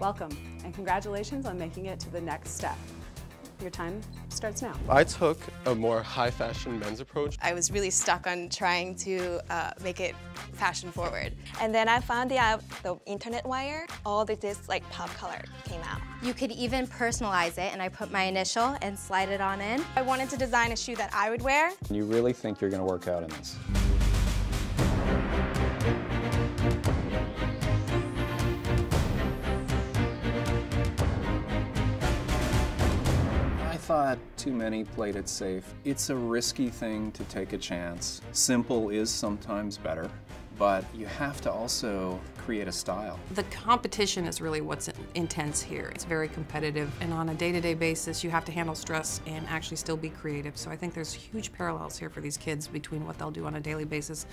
Welcome, and congratulations on making it to the next step. Your time starts now. I took a more high fashion men's approach. I was really stuck on trying to make it fashion forward. And then I found out the internet wire, all this like pop color came out. You could even personalize it, and I put my initial and slide it on in. I wanted to design a shoe that I would wear. You really think you're going to work out in this? I thought too many played it safe. It's a risky thing to take a chance. Simple is sometimes better, but you have to also create a style. The competition is really what's intense here. It's very competitive, and on a day-to-day basis, you have to handle stress and actually still be creative. So I think there's huge parallels here for these kids between what they'll do on a daily basis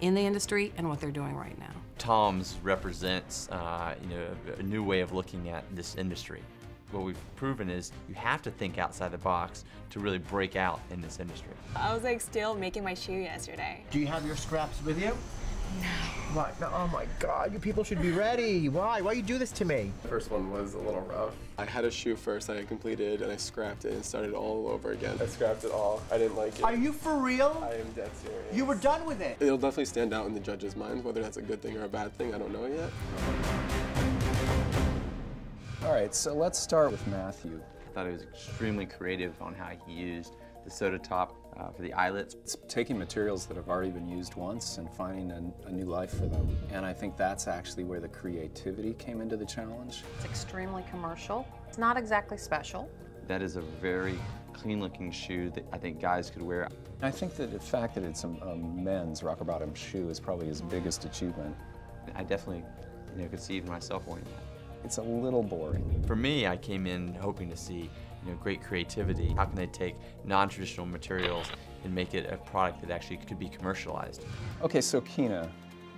in the industry and what they're doing right now. TOMS represents a new way of looking at this industry. What we've proven is you have to think outside the box to really break out in this industry. I was like still making my shoe yesterday. Do you have your scraps with you? No. Why? No, oh my God, you people should be ready. Why? Why you do this to me? The first one was a little rough. I had a shoe first that I completed and I scrapped it and started all over again. I scrapped it all. I didn't like it. Are you for real? I am dead serious. You were done with it. It'll definitely stand out in the judges' minds. Whether that's a good thing or a bad thing, I don't know yet. All right, so let's start with Matthew. I thought he was extremely creative on how he used the soda top for the eyelets. It's taking materials that have already been used once and finding a new life for them. And I think that's actually where the creativity came into the challenge. It's extremely commercial. It's not exactly special. That is a very clean-looking shoe that I think guys could wear. I think that the fact that it's a men's rocker bottom shoe is probably his biggest achievement. I definitely could see myself wearing that. It's a little boring. For me, I came in hoping to see great creativity. How can they take non-traditional materials and make it a product that actually could be commercialized? Okay, so Kina.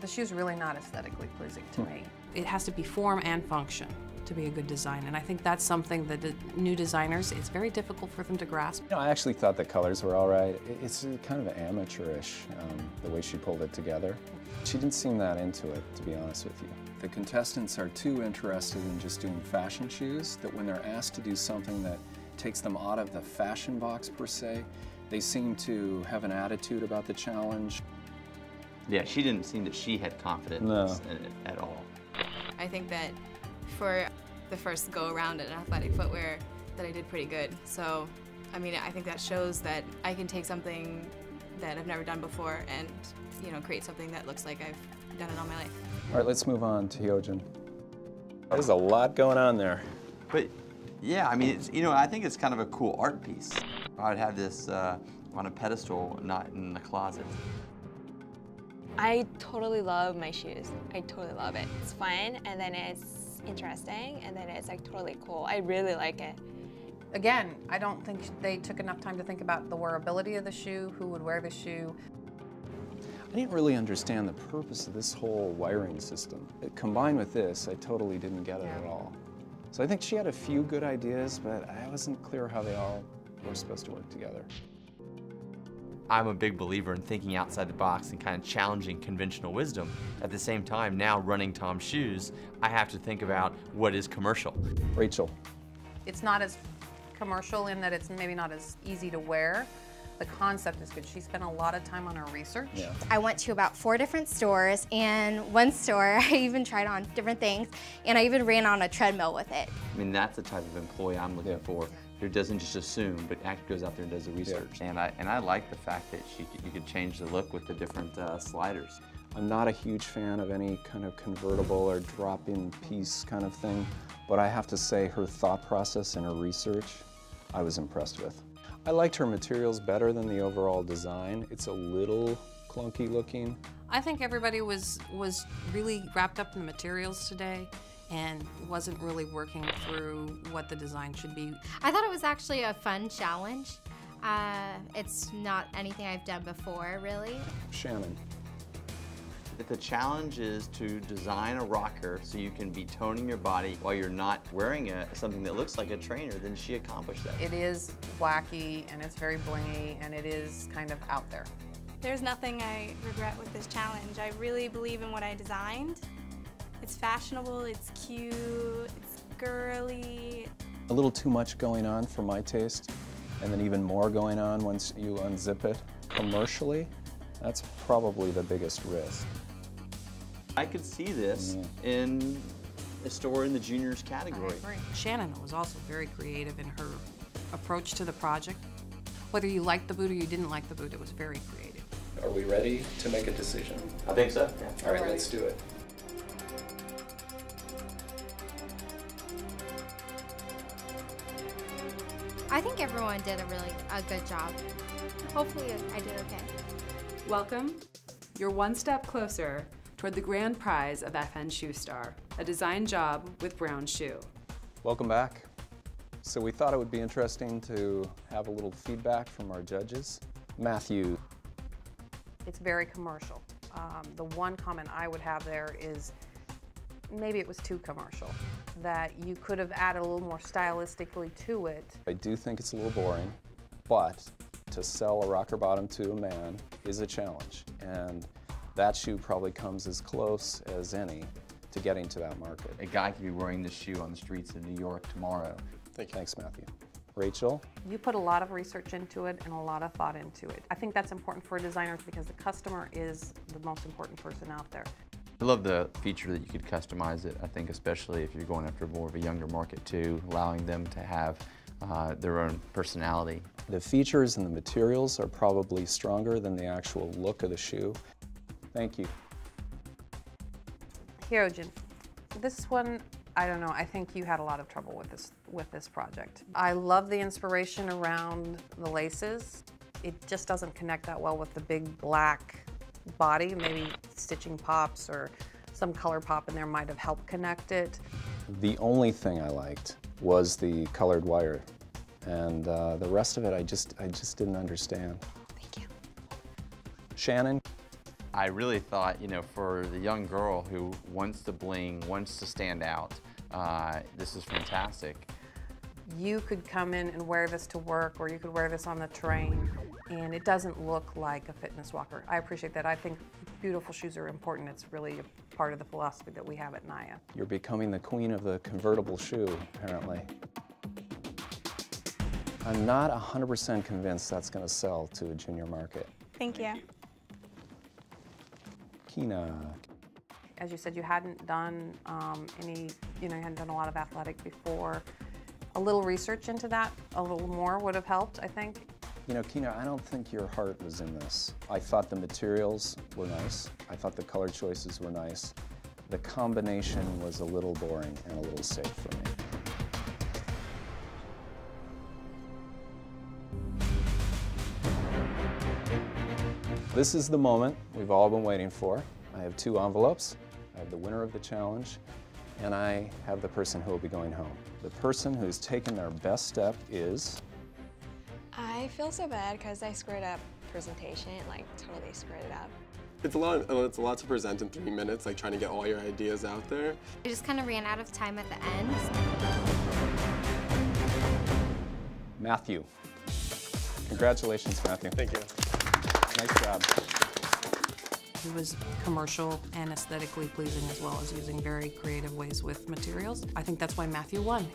The shoe's really not aesthetically pleasing to me. It has to be form and function to be a good design, and I think that's something that the new designers, it's very difficult for them to grasp. I actually thought the colors were all right. It's kind of amateurish, the way she pulled it together. She didn't seem that into it, to be honest with you. The contestants are too interested in just doing fashion shoes that when they're asked to do something that takes them out of the fashion box per se, they seem to have an attitude about the challenge. Yeah, she didn't seem that she had confidence in it at all. I think that for the first go around in athletic footwear that I did pretty good. So, I mean, I think that shows that I can take something that I've never done before and, create something that looks like I've done it all my life. All right, let's move on to Hyojin. There's a lot going on there. But yeah, I mean, it's, I think it's kind of a cool art piece. I'd have this on a pedestal, not in the closet. I totally love my shoes. I totally love it. It's fun, and then it's interesting, and then it's like totally cool. I really like it. Again, I don't think they took enough time to think about the wearability of the shoe, who would wear the shoe. I didn't really understand the purpose of this whole wiring system. Combined with this, I totally didn't get it at all. So I think she had a few good ideas, but I wasn't clear how they all were supposed to work together. I'm a big believer in thinking outside the box and kind of challenging conventional wisdom. At the same time, now running TOMS shoes, I have to think about what is commercial. Rachel. It's not as commercial in that it's maybe not as easy to wear. The concept is good. She spent a lot of time on her research. Yeah. I went to about 4 different stores, and one store I even tried on different things, and I even ran on a treadmill with it. I mean, that's the type of employee I'm looking for, who doesn't just assume, but actually goes out there and does the research. Yeah. And I like the fact that you could change the look with the different sliders. I'm not a huge fan of any kind of convertible or drop-in piece kind of thing, but I have to say her thought process and her research, I was impressed with. I liked her materials better than the overall design. It's a little clunky looking. I think everybody was really wrapped up in the materials today and wasn't really working through what the design should be. I thought it was actually a fun challenge. It's not anything I've done before, really. Shannon. If the challenge is to design a rocker so you can be toning your body while you're not wearing something that looks like a trainer, then she accomplished that. It is wacky, and it's very blingy, and it is kind of out there. There's nothing I regret with this challenge. I really believe in what I designed. It's fashionable, it's cute, it's girly. A little too much going on for my taste, and then even more going on once you unzip it. Commercially, that's probably the biggest risk. I could see this in a store in the juniors category. Shannon was also very creative in her approach to the project. Whether you liked the boot or you didn't like the boot, it was very creative. Are we ready to make a decision? I think so. All right, let's do it. I think everyone did a good job. Hopefully I did okay. Welcome. You're one step closer toward the grand prize of FN Shoe Star, a design job with Brown Shoe. Welcome back. So we thought it would be interesting to have a little feedback from our judges. Matthew. It's very commercial. The one comment I would have there is maybe it was too commercial, that you could have added a little more stylistically to it. I do think it's a little boring, but to sell a rocker bottom to a man is a challenge, and that shoe probably comes as close as any to getting to that market. A guy could be wearing this shoe on the streets of New York tomorrow. Thank you. Thanks, Matthew. Rachel? You put a lot of research into it and a lot of thought into it. I think that's important for designers because the customer is the most important person out there. I love the feature that you could customize it, I think especially if you're going after more of a younger market too, allowing them to have their own personality. The features and the materials are probably stronger than the actual look of the shoe. Thank you. Hyojin, this one, I don't know, I think you had a lot of trouble with this project. I love the inspiration around the laces. It just doesn't connect that well with the big black body. Maybe stitching pops or some color pop in there might have helped connect it. The only thing I liked was the colored wire, and the rest of it I just didn't understand. Thank you. Shannon? I really thought, you know, for the young girl who wants to bling, wants to stand out, this is fantastic. You could come in and wear this to work, or you could wear this on the train, and it doesn't look like a fitness walker. I appreciate that. I think beautiful shoes are important. It's really a part of the philosophy that we have at Naya. You're becoming the queen of the convertible shoe, apparently. I'm not 100% convinced that's going to sell to a junior market. Thank you. Kina. As you said, you hadn't done you hadn't done a lot of athletic before. A little research into that, a little more would have helped, I think. You know, Kina, I don't think your heart was in this. I thought the materials were nice. I thought the color choices were nice. The combination was a little boring and a little safe for me. This is the moment we've all been waiting for. I have two envelopes. I have the winner of the challenge, and I have the person who will be going home. The person who's taken their best step is... I feel so bad because I screwed up presentation, like totally screwed it up. It's a lot to present in 3 minutes, like trying to get all your ideas out there. I just kind of ran out of time at the end. Matthew. Congratulations, Matthew. Thank you. Nice job. It was commercial and aesthetically pleasing, as well as using very creative ways with materials. I think that's why Matthew won.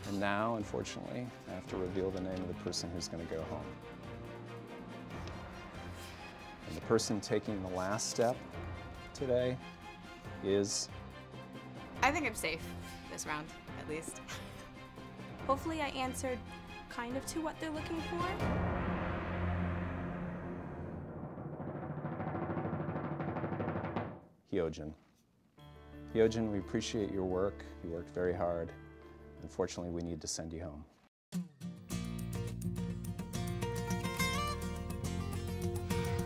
And now, unfortunately, I have to reveal the name of the person who's going to go home. And the person taking the last step today is... I think I'm safe this round, at least. Hopefully I answered kind of to what they're looking for. Hyojin. Hyojin, we appreciate your work. You worked very hard. Unfortunately, we need to send you home.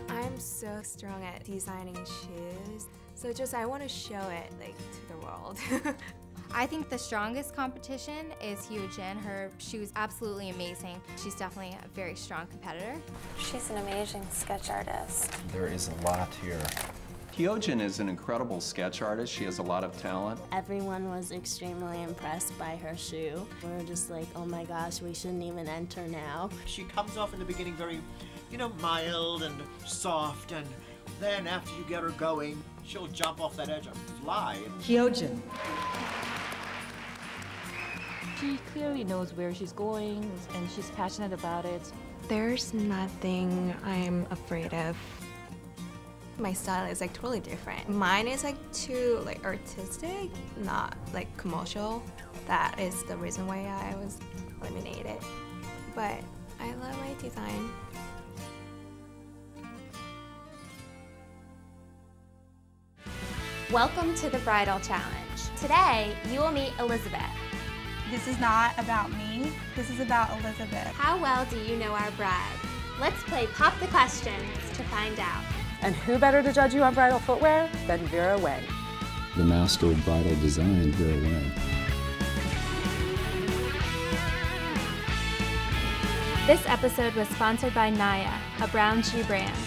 I'm so strong at designing shoes, so I want to show it to the world. I think the strongest competition is Hyojin. Her shoe is absolutely amazing. She's definitely a very strong competitor. She's an amazing sketch artist. There is a lot here. Hyojin is an incredible sketch artist. She has a lot of talent. Everyone was extremely impressed by her shoe. We were just like, oh my gosh, we shouldn't even enter now. She comes off in the beginning very, mild and soft, and then after you get her going, she'll jump off that edge and fly. Hyojin. she clearly knows where she's going and she's passionate about it. There's nothing I'm afraid of. My style is like totally different. Mine is like too like artistic, not like commercial. That is the reason why I was eliminated. But I love my design. Welcome to the Bridal Challenge. Today, you will meet Elizabeth. This is not about me, this is about Elizabeth. How well do you know our bride? Let's play Pop the Questions to find out. And who better to judge you on bridal footwear than Vera Wang? The master of bridal design, Vera Wang. This episode was sponsored by Naya, a brown shoe brand.